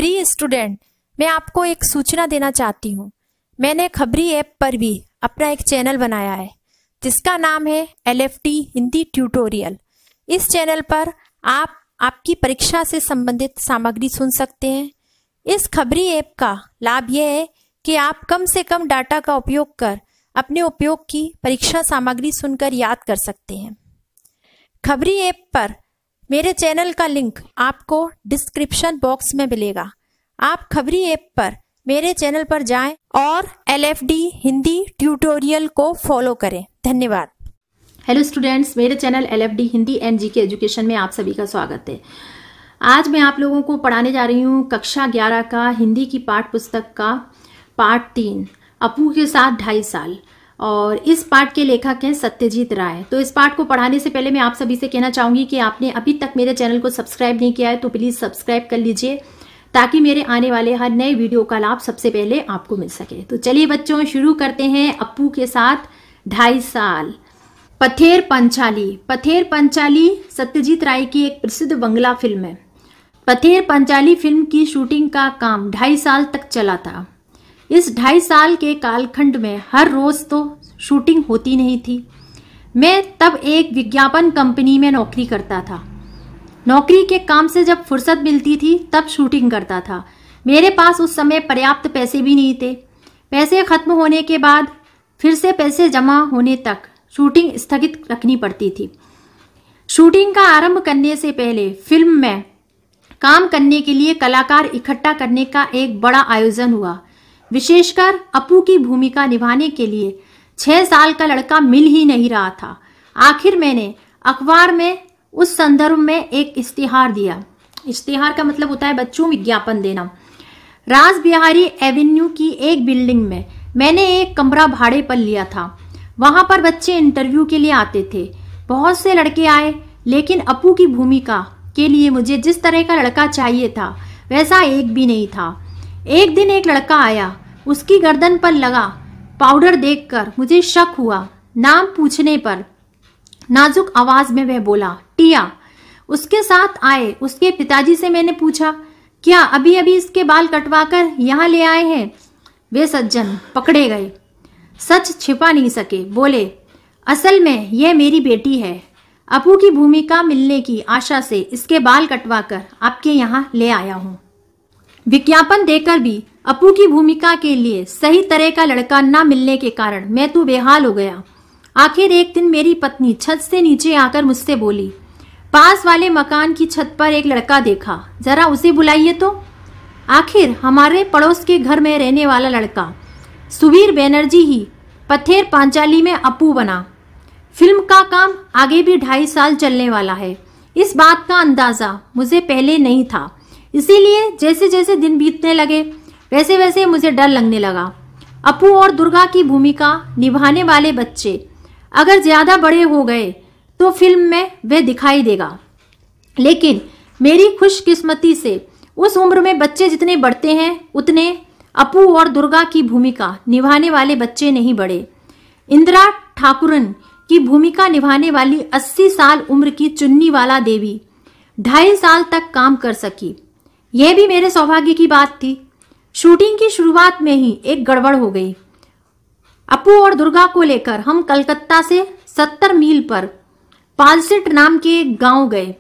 प्रिय स्टूडेंट, मैं आपको एक सूचना देना चाहती हूँ। मैंने खबरी ऐप पर भी अपना एक चैनल बनाया है जिसका नाम है LFD हिंदी ट्यूटोरियल। इस चैनल पर आप आपकी परीक्षा से संबंधित सामग्री सुन सकते हैं। इस खबरी ऐप का लाभ यह है कि आप कम से कम डाटा का उपयोग कर अपने उपयोग की परीक्षा सामग्री सुनकर याद कर सकते हैं। खबरी ऐप पर मेरे चैनल का लिंक आपको डिस्क्रिप्शन बॉक्स में मिलेगा। आप खबरी ऐप पर मेरे चैनल पर जाएं और LFD हिंदी ट्यूटोरियल को फॉलो करें। धन्यवाद। हेलो स्टूडेंट्स, मेरे channel LFD Hindi and GK education में आप सभी का स्वागत है। आज मैं आप लोगों को पढ़ाने जा रही हूँ कक्षा 11 का हिंदी की पाठ पुस्तक का पाठ 3 अपू के साथ 2.5 साल, और इस पाठ के लेखक हैं सत्यजीत राय। तो इस पाठ को पढ़ाने से पहले मैं आप सभी से कहना चाहूंगी कि आपने अभी तक मेरे चैनल को सब्सक्राइब नहीं किया है तो प्लीज सब्सक्राइब कर लीजिए ताकि मेरे आने वाले हर नए वीडियो का लाभ सबसे पहले आपको मिल सके। तो चलिए बच्चों, शुरू करते हैं अपू के साथ 2.5 साल। पथेर पंचाली। पथेर पंचाली सत्यजीत राय की एक प्रसिद्ध बंगला फिल्म है। पथेर पंचाली फिल्म की शूटिंग का काम 2.5 साल तक चला था। इस 2.5 साल के कालखंड में हर रोज तो शूटिंग होती नहीं थी। मैं तब एक विज्ञापन कंपनी में नौकरी करता था। नौकरी के काम से जब फुर्सत मिलती थी तब शूटिंग करता था। मेरे पास उस समय पर्याप्त पैसे भी नहीं थे। पैसे खत्म होने के बाद फिर से पैसे जमा होने तक शूटिंग स्थगित रखनी पड़ती थी। शूटिंग का आरंभ करने से पहले फिल्म में काम करने के लिए कलाकार इकट्ठा करने का एक बड़ा आयोजन हुआ। विशेषकर अपू की भूमिका निभाने के लिए 6 साल का लड़का मिल ही नहीं रहा था। आखिर मैंने अखबार में उस संदर्भ में एक इश्तिहार दिया। इश्तिहार का मतलब होता है बच्चों विज्ञापन देना। राज बिहारी एवेन्यू की एक बिल्डिंग में मैंने एक कमरा भाड़े पर लिया था। वहां पर बच्चे इंटरव्यू के लिए आते थे। बहुत से लड़के आए, लेकिन अपू की भूमिका के लिए मुझे जिस तरह का लड़का चाहिए था वैसा एक भी नहीं था। एक दिन एक लड़का आया। उसकी गर्दन पर लगा पाउडर देखकर मुझे शक हुआ। नाम पूछने पर नाजुक आवाज में वह बोला, टिया। उसके साथ आए उसके पिताजी से मैंने पूछा, क्या अभी अभी इसके बाल कटवाकर यहाँ ले आए हैं? वे सज्जन पकड़े गए। सच छिपा नहीं सके। बोले, असल में यह मेरी बेटी है। अपू की भूमिका मिलने की आशा से इसके बाल कटवाकर आपके यहाँ ले आया हूँ। विज्ञापन देकर भी अपू की भूमिका के लिए सही तरह का लड़का न मिलने के कारण मैं तो बेहाल हो गया। आखिर एक दिन मेरी पत्नी छत से नीचे आकर मुझसे बोली, पास वाले मकान की छत पर एक लड़का देखा, जरा उसे बुलाइए तो। आखिर हमारे पड़ोस के घर में रहने वाला लड़का सुबीर बनर्जी ही पथेर पांचाली में अपू बना। फिल्म का काम आगे भी 2.5 साल चलने वाला है। इस बात का अंदाजा मुझे पहले नहीं था, इसीलिए जैसे जैसे दिन बीतने लगे वैसे वैसे मुझे डर लगने लगा। अपू और दुर्गा की भूमिका निभाने वाले बच्चे अगर ज्यादा बड़े हो गए तो फिल्म में वे दिखाई देगा, लेकिन मेरी खुशकिस्मती से उस उम्र में बच्चे जितने बढ़ते हैं उतने अपू और दुर्गा की भूमिका निभाने वाले बच्चे नहीं बढ़े। इंदिरा ठाकुरन की भूमिका निभाने वाली 80 साल उम्र की चुन्नी वाला देवी 2.5 साल तक काम कर सकी। यह भी मेरे सौभाग्य की बात थी। शूटिंग की शुरुआत में ही एक गड़बड़ हो गई। अपू और दुर्गा को लेकर हम कलकत्ता से 70 मील पर पालसिट नाम के एक गांव गए।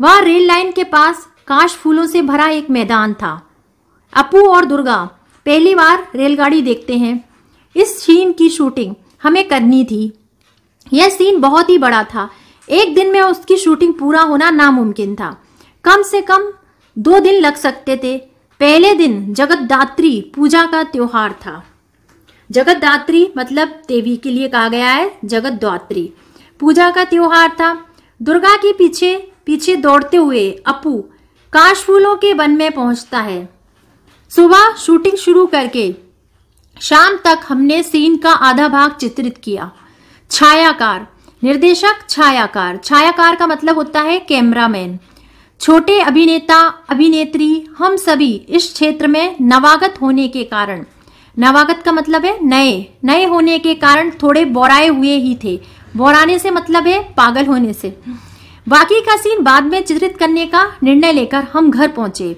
वहां रेल लाइन के पास काश फूलों से भरा एक मैदान था। अपू और दुर्गा पहली बार रेलगाड़ी देखते हैं। इस सीन की शूटिंग हमें करनी थी। यह सीन बहुत ही बड़ा था। एक दिन में उसकी शूटिंग पूरा होना नामुमकिन था। कम से कम 2 दिन लग सकते थे। पहले दिन जगतदात्री पूजा का त्योहार था। जगतदात्री मतलब देवी के लिए कहा गया है जगतदात्री। पूजा का त्योहार था। दुर्गा के पीछे पीछे दौड़ते हुए अपू काशफूलों के वन में पहुंचता है। सुबह शूटिंग शुरू करके शाम तक हमने सीन का आधा भाग चित्रित किया। छायाकार, निर्देशक, छायाकार। छायाकार का मतलब होता है कैमरामैन। छोटे अभिनेता अभिनेत्री हम सभी इस क्षेत्र में नवागत होने के कारण, नवागत का मतलब है नए होने के कारण थोड़े बोराए हुए ही थे। बोराने से मतलब है पागल होने से। बाकी का सीन बाद में चित्रित करने का निर्णय लेकर हम घर पहुंचे।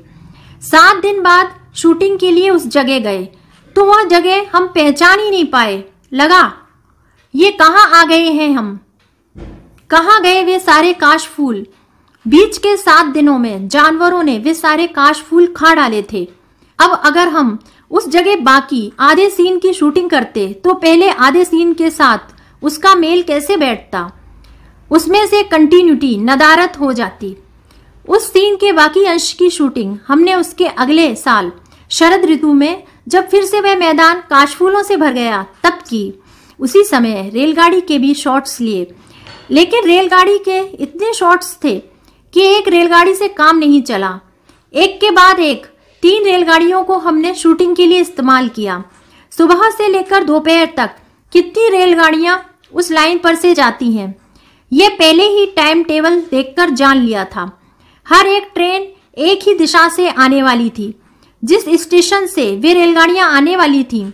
7 दिन बाद शूटिंग के लिए उस जगह गए तो वह जगह हम पहचान ही नहीं पाए। लगा ये कहाँ आ गए हैं हम, कहाँ गए वे सारे काश फूल। बीच के 7 दिनों में जानवरों ने वे सारे काश फूल खा डाले थे। अब अगर हम उस जगह बाकी आधे सीन की शूटिंग करते तो पहले आधे सीन के साथ उसका मेल कैसे बैठता, उसमें से कंटिन्यूटी नदारत हो जाती। उस सीन के बाकी अंश की शूटिंग हमने उसके अगले साल शरद ऋतु में, जब फिर से वह मैदान काशफूलों से भर गया, तब की। उसी समय रेलगाड़ी के भी शॉट्स लिए, लेकिन रेलगाड़ी के इतने शॉट्स थे कि एक रेलगाड़ी से काम नहीं चला। एक के बाद एक 3 रेलगाड़ियों को हमने शूटिंग के लिए इस्तेमाल किया। सुबह से लेकर दोपहर तक कितनी रेलगाड़ियां उस लाइन पर से जाती हैं, ये पहले ही टाइम टेबल देखकर जान लिया था। हर एक ट्रेन एक ही दिशा से आने वाली थी। जिस स्टेशन से वे रेलगाड़ियां आने वाली थीं,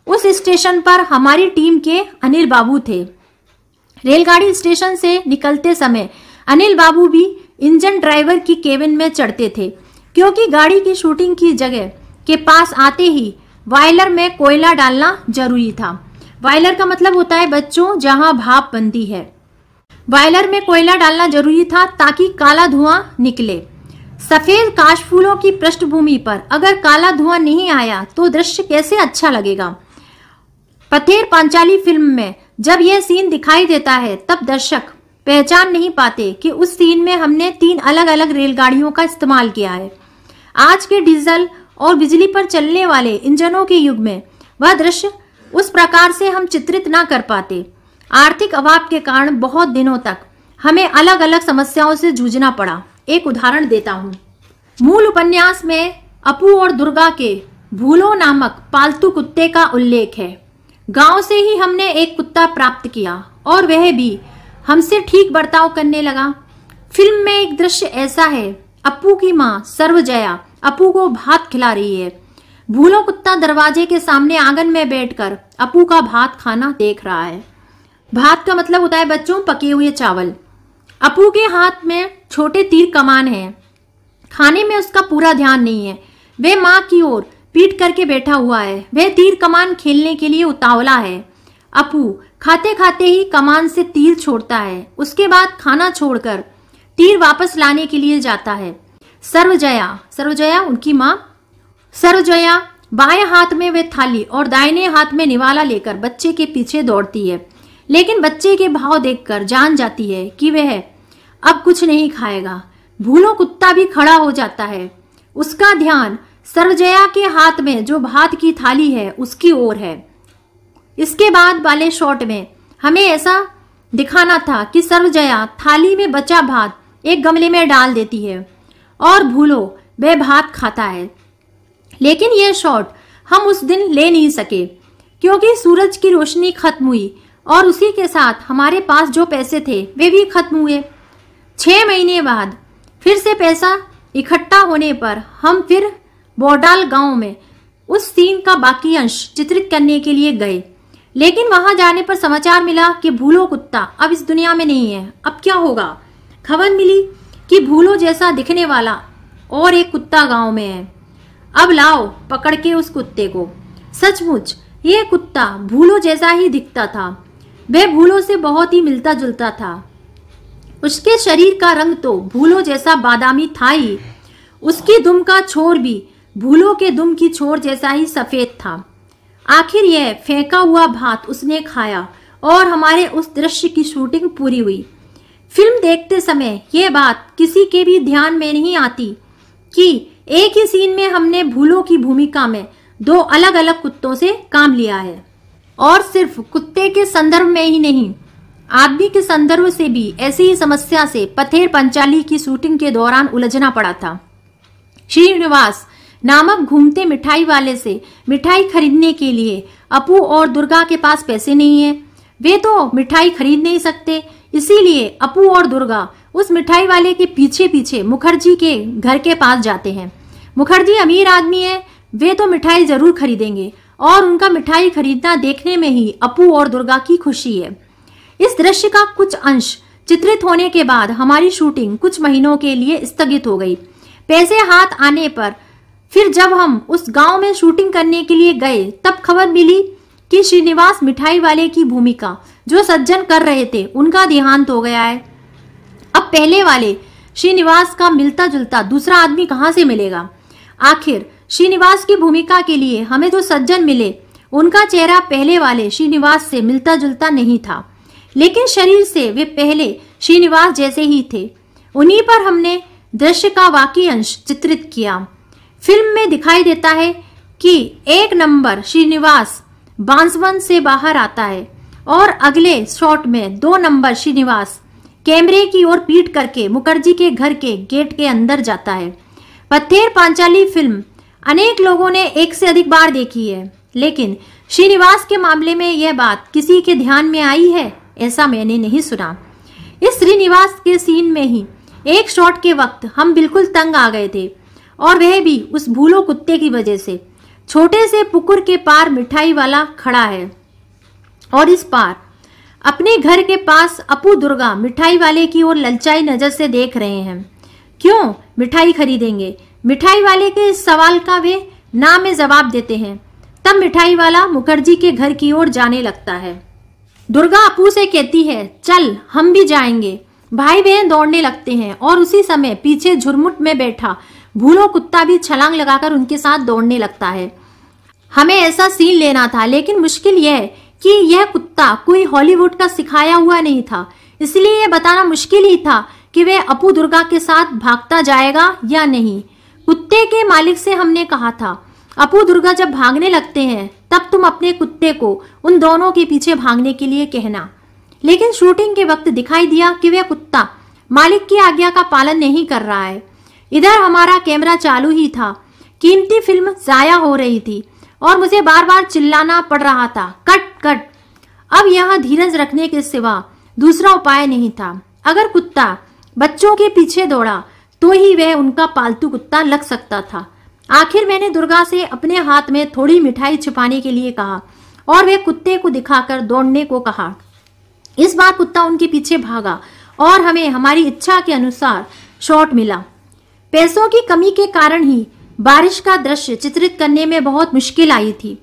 उस स्टेशन पर हमारी टीम के अनिल बाबू थे। रेलगाड़ी स्टेशन से निकलते समय अनिल बाबू भी इंजन ड्राइवर की केबिन में चढ़ते थे, क्योंकि गाड़ी की शूटिंग की जगह के पास आते ही बॉयलर में कोयला डालना जरूरी था। बॉयलर का मतलब होता है बच्चों जहां भाप बनती है। बॉयलर में कोयला डालना जरूरी था ताकि काला धुआं निकले। सफेद काशफूलों की पृष्ठभूमि पर अगर काला धुआं नहीं आया तो दृश्य कैसे अच्छा लगेगा। पथेर पांचाली फिल्म में जब यह सीन दिखाई देता है तब दर्शक पहचान नहीं पाते कि उस सीन में हमने 3 अलग अलग रेलगाड़ियों का इस्तेमाल किया है। आज के डीजल और बिजली पर चलने वाले इंजनों के युग में वह दृश्य उस प्रकार से हम चित्रित ना कर पाते। आर्थिक अभाव के कारण बहुत दिनों तक हमें अलग अलग समस्याओं से जूझना पड़ा। एक उदाहरण देता हूँ। मूल उपन्यास में अपू और दुर्गा के भूलो नामक पालतू कुत्ते का उल्लेख है। गांव से ही हमने एक कुत्ता प्राप्त किया और वह भी हमसे ठीक बर्ताव करने लगा। फिल्म में एक दृश्य ऐसा है, अपू की माँ सर्वजया अपू को भात खिला रही है। भूलो कुत्ता दरवाजे के सामने आंगन में बैठकर अपू का भात खाना देख रहा है। भात का मतलब होता है बच्चों पके हुए चावल। अपू के हाथ में छोटे तीर कमान है। खाने में उसका पूरा ध्यान नहीं है। वह माँ की ओर पीट करके बैठा हुआ है। वह तीर कमान खेलने के लिए उतावला है। अपू खाते खाते ही कमान से तीर छोड़ता है। उसके बाद खाना छोड़कर तीर वापस लाने के लिए जाता है। सर्वजया उनकी माँ, सर्वजया बाएं हाथ में वे थाली और दाहिने हाथ में निवाला लेकर बच्चे के पीछे दौड़ती है, लेकिन बच्चे के भाव देखकर जान जाती है कि वह अब कुछ नहीं खाएगा। भूलो कुत्ता भी खड़ा हो जाता है। उसका ध्यान सर्वजया के हाथ में जो भात की थाली है उसकी ओर है। इसके बाद वाले शॉट में हमें ऐसा दिखाना था कि सर्वजया थाली में बचा भात एक गमले में डाल देती है और भूलो वह भात खाता है। लेकिन यह शॉट हम उस दिन ले नहीं सके क्योंकि सूरज की रोशनी खत्म हुई और उसी के साथ हमारे पास जो पैसे थे वे भी खत्म हुए। 6 महीने बाद फिर से पैसा इकट्ठा होने पर हम फिर बोडाल गांव में उस सीन का बाकी अंश चित्रित करने के लिए गए, लेकिन वहां जाने पर समाचार मिला कि भूलो कुत्ता अब इस दुनिया में नहीं है। अब क्या होगा? खबर मिली कि भूलो जैसा दिखने वाला और एक कुत्ता गांव में है। अब लाओ पकड़ के उस कुत्ते को। सचमुच ये कुत्ता भूलो जैसा ही दिखता था। वह भूलो से बहुत ही मिलता जुलता था। उसके शरीर का रंग तो भूलो जैसा बादामी था ही। उसकी दुम का छोर भी भूलो के दुम की छोर जैसा ही सफेद था। आखिर यह फेंका हुआ भात उसने खाया और हमारे उस दृश्य की शूटिंग पूरी हुई। फिल्म देखते समय यह बात किसी के भी ध्यान में नहीं आती कि एक ही सीन में हमने भूलो की भूमिका में 2 अलग अलग कुत्तों से काम लिया है। और सिर्फ कुत्ते के संदर्भ में ही नहीं, आदमी के संदर्भ से भी ऐसी ही समस्या से पथेर पंचाली की शूटिंग के दौरान उलझना पड़ा था। श्रीनिवास नामक घूमते मिठाई वाले से मिठाई खरीदने के लिए अपू और दुर्गा के पास पैसे नहीं है। वे तो मिठाई खरीद नहीं सकते, इसीलिए अपू और दुर्गा उस मिठाई वाले के पीछे पीछे मुखर्जी के घर के पास जाते हैं। मुखर्जी अमीर आदमी है, वे तो मिठाई जरूर खरीदेंगे और उनका मिठाई खरीदना देखने में ही अपू और दुर्गा की खुशी है। इस दृश्य का कुछ अंश चित्रित होने के बाद हमारी शूटिंग कुछ महीनों के लिए स्थगित हो गई। पैसे हाथ आने पर फिर जब हम उस गांव में शूटिंग करने के लिए गए तब खबर मिली कि श्रीनिवास मिठाई वाले की भूमिका जो सज्जन कर रहे थे उनका देहांत हो गया है। अब पहले वाले श्रीनिवास का मिलता जुलता दूसरा आदमी कहां से मिलेगा? आखिर श्रीनिवास की भूमिका के लिए हमें जो सज्जन मिले उनका चेहरा पहले वाले श्रीनिवास से मिलता जुलता नहीं था, लेकिन शरीर से वे पहले श्रीनिवास जैसे ही थे। उन्हीं पर हमने दृश्य का वाकई अंश चित्रित किया। फिल्म में दिखाई देता है कि एक नंबर श्रीनिवास बांसवन से बाहर आता है और अगले शॉट में 2 नंबर श्रीनिवास कैमरे की ओर पीट करके मुखर्जी के घर के गेट के अंदर जाता है। पत्थर पांचाली फिल्म अनेक लोगों ने एक से अधिक बार देखी है, लेकिन श्रीनिवास के मामले में यह बात किसी के ध्यान में आई है ऐसा मैंने नहीं सुना। इस श्रीनिवास के सीन में ही एक शॉट के वक्त हम बिल्कुल तंग आ गए थे, और वह भी उस भूलो कुत्ते की वजह से। छोटे से पुकुर के पार मिठाई वाला खड़ा है और इस पार अपने घर के पास अपू दुर्गा मिठाई वाले की ओर ललचाई नजर से देख रहे हैं। क्यों मिठाई खरीदेंगे? मिठाई वाले के इस सवाल का वे ना में जवाब देते हैं। तब मिठाई वाला मुखर्जी के घर की ओर जाने लगता है। दुर्गा अपू से कहती है, चल हम भी जाएंगे। भाई बहन दौड़ने लगते हैं और उसी समय पीछे झुरमुट में बैठा भूलो कुत्ता भी छलांग लगाकर उनके साथ दौड़ने लगता है। हमें ऐसा सीन लेना था, लेकिन मुश्किल यह है कि यह कुत्ता कोई हॉलीवुड का सिखाया हुआ नहीं था, इसलिए यह बताना मुश्किल ही था कि वह अपू दुर्गा के साथ भागता जाएगा या नहीं। कुत्ते के मालिक से हमने कहा था, अपू दुर्गा जब भागने लगते हैं तब तुम अपने कुत्ते को उन दोनों के पीछे भागने के लिए कहना। लेकिन शूटिंग के वक्त दिखाई दिया कि वह कुत्ता मालिक की आज्ञा का पालन नहीं कर रहा है। इधर हमारा कैमरा चालू ही था, कीमती फिल्म जाया हो रही थी और मुझे बार बार चिल्लाना पड़ रहा था, कट कट। अब यहाँ धीरज रखने के सिवा दूसरा उपाय नहीं था। अगर कुत्ता बच्चों के पीछे दौड़ा तो ही वह उनका पालतू कुत्ता लग सकता था। आखिर मैंने दुर्गा से अपने हाथ में थोड़ी मिठाई छिपाने के लिए कहा और वह कुत्ते को दिखाकर दौड़ने को कहा। इस बार कुत्ता उनके पीछे भागा और हमें हमारी इच्छा के अनुसार शॉट मिला। पैसों की कमी के कारण ही बारिश का दृश्य चित्रित करने में बहुत मुश्किल आई थी।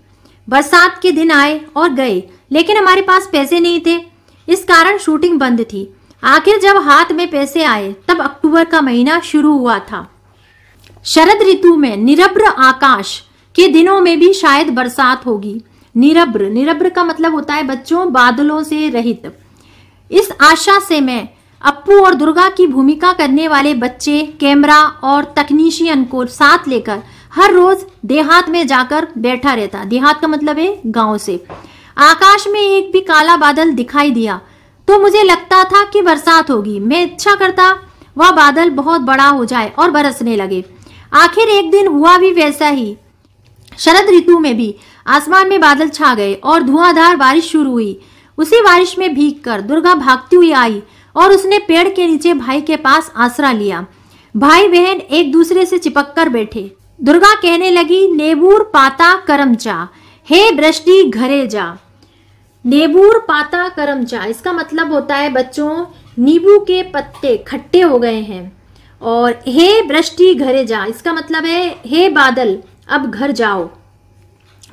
बरसात के दिन आए और गए, लेकिन हमारे पास पैसे नहीं थे, इस कारण शूटिंग बंद थी। आखिर जब हाथ में पैसे आए तब अक्टूबर का महीना शुरू हुआ था। शरद ऋतु में निरभ्र आकाश के दिनों में भी शायद बरसात होगी। निरभ्र, निरभ्र का मतलब होता है बच्चों बादलों से रहित। इस आशा से मैं अप्पू और दुर्गा की भूमिका करने वाले बच्चे, कैमरा और तकनीशियन को साथ लेकर हर रोज देहात में जाकर बैठा रहता। देहात का मतलब है गांव से। आकाश में एक भी काला बादल दिखाई दिया तो मुझे लगता था कि बरसात होगी। मैं इच्छा करता वह बादल बहुत बड़ा हो जाए और बरसने लगे। आखिर एक दिन हुआ भी वैसा ही। शरद ऋतु में भी आसमान में बादल छा गए और धुआंधार बारिश शुरू हुई। उसी बारिश में भीगकर दुर्गा भागती हुई आई और उसने पेड़ के नीचे भाई के पास आसरा लिया। भाई बहन एक दूसरे से चिपक कर बैठे। दुर्गा कहने लगी, नेबूर पाता करम चा, हे वृष्टि घरे जा। नेबूर पाता करम चा, इसका मतलब होता है बच्चों नींबू के पत्ते खट्टे हो गए हैं। और हे वृष्टि घरे जा, इसका मतलब है हे बादल अब घर जाओ।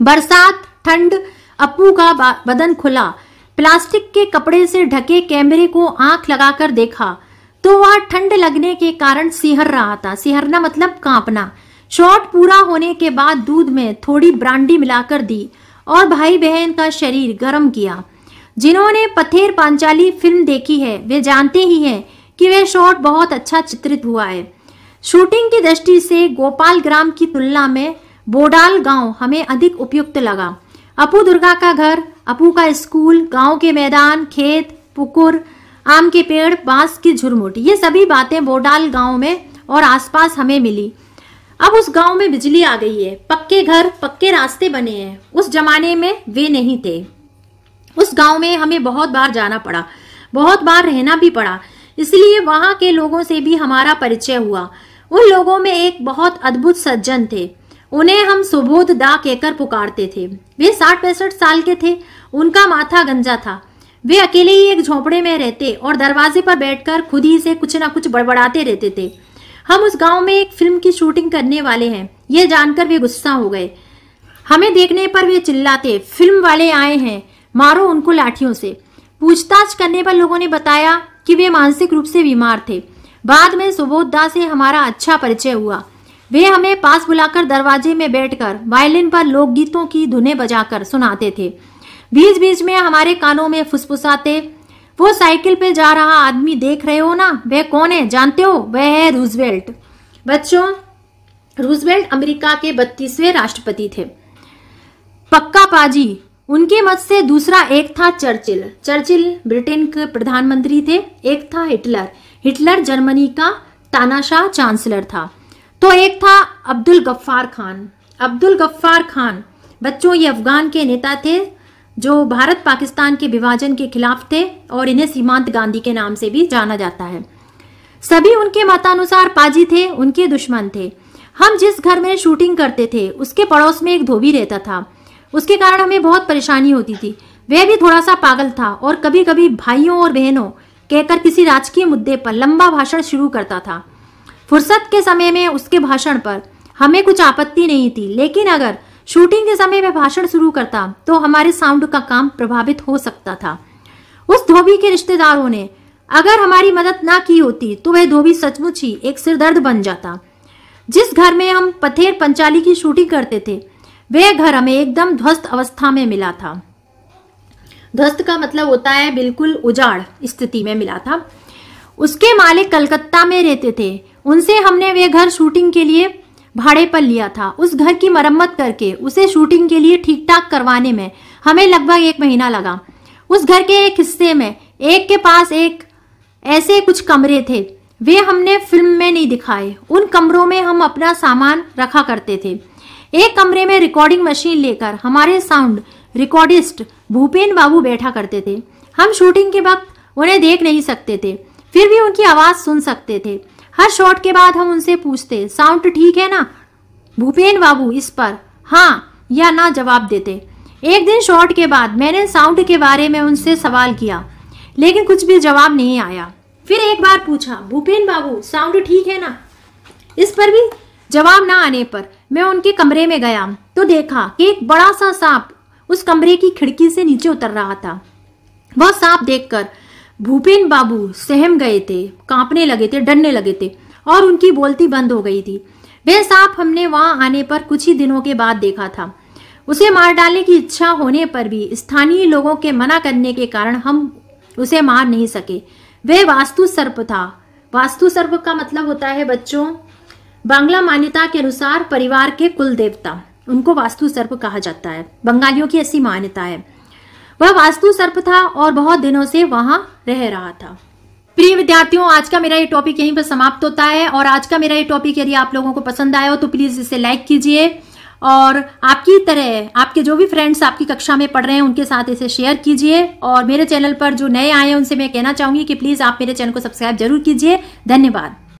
बरसात, ठंड, अप्पू का बदन खुला। प्लास्टिक के कपड़े से ढके कैमरे को आंख लगाकर देखा तो वह ठंड लगने के कारण सिहर रहा था। सिहरना मतलब कांपना। शॉट पूरा होने के बाद दूध में थोड़ी ब्रांडी मिलाकर दी और भाई बहन का शरीर गर्म किया। जिन्होंने पत्थर पांचाली फिल्म देखी है वे जानते ही हैं कि वह शॉट बहुत अच्छा चित्रित हुआ है। शूटिंग की दृष्टि से गोपाल ग्राम की तुलना में बोडाल गांव हमें अधिक उपयुक्त लगा। अपू दुर्गा का घर, अपू का स्कूल, गांव के मैदान, खेत, पुकुर, आम के पेड़, बांस की झुरमुट, ये सभी बातें बोडाल गांव में और आसपास हमें मिली। अब उस गांव में बिजली आ गई है, पक्के घर, पक्के रास्ते बने हैं। उस जमाने में वे नहीं थे। उस गांव में हमें बहुत बार जाना पड़ा, बहुत बार रहना भी पड़ा, इसलिए वहां के लोगों से भी हमारा परिचय हुआ। उन लोगों में एक बहुत अद्भुत सज्जन थे, उन्हें हम सुबोध दा कहकर पुकारते थे। वे 60-65 साल के थे। उनका माथा गंजा था। वे अकेले ही एक झोंपड़े में रहते और दरवाजे पर बैठकर खुद ही से कुछ ना कुछ बड़बड़ाते रहते थे। हम उस गांव में एक फिल्म की शूटिंग करने वाले हैं, ये जानकर वे गुस्सा हो गए। हमें देखने पर वे चिल्लाते, फिल्म वाले आए हैं, मारो उनको लाठियों से। पूछताछ करने पर लोगों ने बताया कि वे मानसिक रूप से बीमार थे। बाद में सुबोधदा से हमारा अच्छा परिचय हुआ। वे हमें पास बुलाकर दरवाजे में बैठकर वायलिन पर लोकगीतों की धुनें बजाकर सुनाते थे। बीच बीच में हमारे कानों में फुसफुसाते, वो साइकिल पे जा रहा आदमी देख रहे हो ना, वह कौन है जानते हो? वह है रूजवेल्ट। बच्चों, रूजवेल्ट अमेरिका के 32वें राष्ट्रपति थे। पक्का पाजी, उनके मत से दूसरा एक था चर्चिल। चर्चिल ब्रिटेन के प्रधानमंत्री थे। एक था हिटलर। हिटलर जर्मनी का तानाशाह चांसलर था। तो एक था अब्दुल गफ्फार खान। अब्दुल गफ्फार खान बच्चों, ये अफगान के नेता थे जो भारत पाकिस्तान के विभाजन के खिलाफ थे और इन्हें सीमांत गांधी के नाम से भी जाना जाता है। सभी उनके मतानुसार पाजी थे, उनके दुश्मन थे। हम जिस घर में शूटिंग करते थे उसके पड़ोस में एक धोबी रहता था। उसके कारण हमें बहुत परेशानी होती थी। वह भी थोड़ा सा पागल था और कभी कभी भाइयों और बहनों कहकर किसी राजकीय मुद्दे पर लंबा भाषण शुरू करता था। फुर्सत के समय में उसके भाषण पर हमें कुछ आपत्ति नहीं थी, लेकिन अगर शूटिंग के समय वह भाषण शुरू करता तो हमारे साउंड का काम प्रभावित हो सकता था। उस धोबी के रिश्तेदारों ने अगर हमारी मदद ना की होती तो वह धोबी सचमुच ही एक सिरदर्द बन जाता। जिस घर में हम पथेर पंचाली की शूटिंग करते थे वह घर हमें एकदम ध्वस्त अवस्था में मिला था। ध्वस्त का मतलब होता है बिल्कुल उजाड़ स्थिति में मिला था। उसके मालिक कलकत्ता में रहते थे। उनसे हमने वे घर शूटिंग के लिए भाड़े पर लिया था। उस घर की मरम्मत करके उसे शूटिंग के लिए ठीक ठाक करवाने में हमें लगभग 1 महीना लगा। उस घर के एक हिस्से में एक के पास एक ऐसे कुछ कमरे थे, वे हमने फिल्म में नहीं दिखाए। उन कमरों में हम अपना सामान रखा करते थे। एक कमरे में रिकॉर्डिंग मशीन लेकर हमारे साउंड रिकॉर्डिस्ट भूपेन बाबू बैठा करते थे। हम शूटिंग के वक्त उन्हें देख नहीं सकते थे, फिर भी उनकी आवाज सुन सकते थे। हर शॉट के बाद हम उनसे पूछते, साउंड ठीक है ना? भूपेन बाबू इस पर हाँ या ना जवाब देते। एक दिन शॉट के बाद मैंने साउंड के बारे में उनसे सवाल किया, लेकिन कुछ भी जवाब नहीं आया। फिर एक बार पूछा, भूपेन बाबू साउंड ठीक है ना? इस पर भी जवाब ना आने पर मैं उनके कमरे में गया तो देखा कि एक बड़ा सा सांप उस कमरे की खिड़की से नीचे उतर रहा था। वह सांप देखकर भूपेन बाबू सहम गए थे, कांपने लगे थे, डरने लगे थे और उनकी बोलती बंद हो गई थी। वह सांप हमने वहां आने पर कुछ ही दिनों के बाद देखा था। उसे मार डालने की इच्छा होने पर भी स्थानीय लोगों के मना करने के कारण हम उसे मार नहीं सके। वह वास्तु सर्प था। वास्तु सर्प का मतलब होता है बच्चों, बांग्ला मान्यता के अनुसार परिवार के कुल देवता, उनको वास्तु सर्प कहा जाता है। बंगालियों की ऐसी मान्यता है। वह वास्तु सर्प था और बहुत दिनों से वहां रह रहा था। प्रिय विद्यार्थियों, आज का मेरा ये टॉपिक यहीं पर समाप्त होता है। और आज का मेरा ये टॉपिक यदि आप लोगों को पसंद आया हो तो प्लीज इसे लाइक कीजिए और आपकी तरह आपके जो भी फ्रेंड्स आपकी कक्षा में पढ़ रहे हैं उनके साथ इसे शेयर कीजिए। और मेरे चैनल पर जो नए आए हैं उनसे मैं कहना चाहूंगी कि प्लीज आप मेरे चैनल को सब्सक्राइब जरूर कीजिए। धन्यवाद।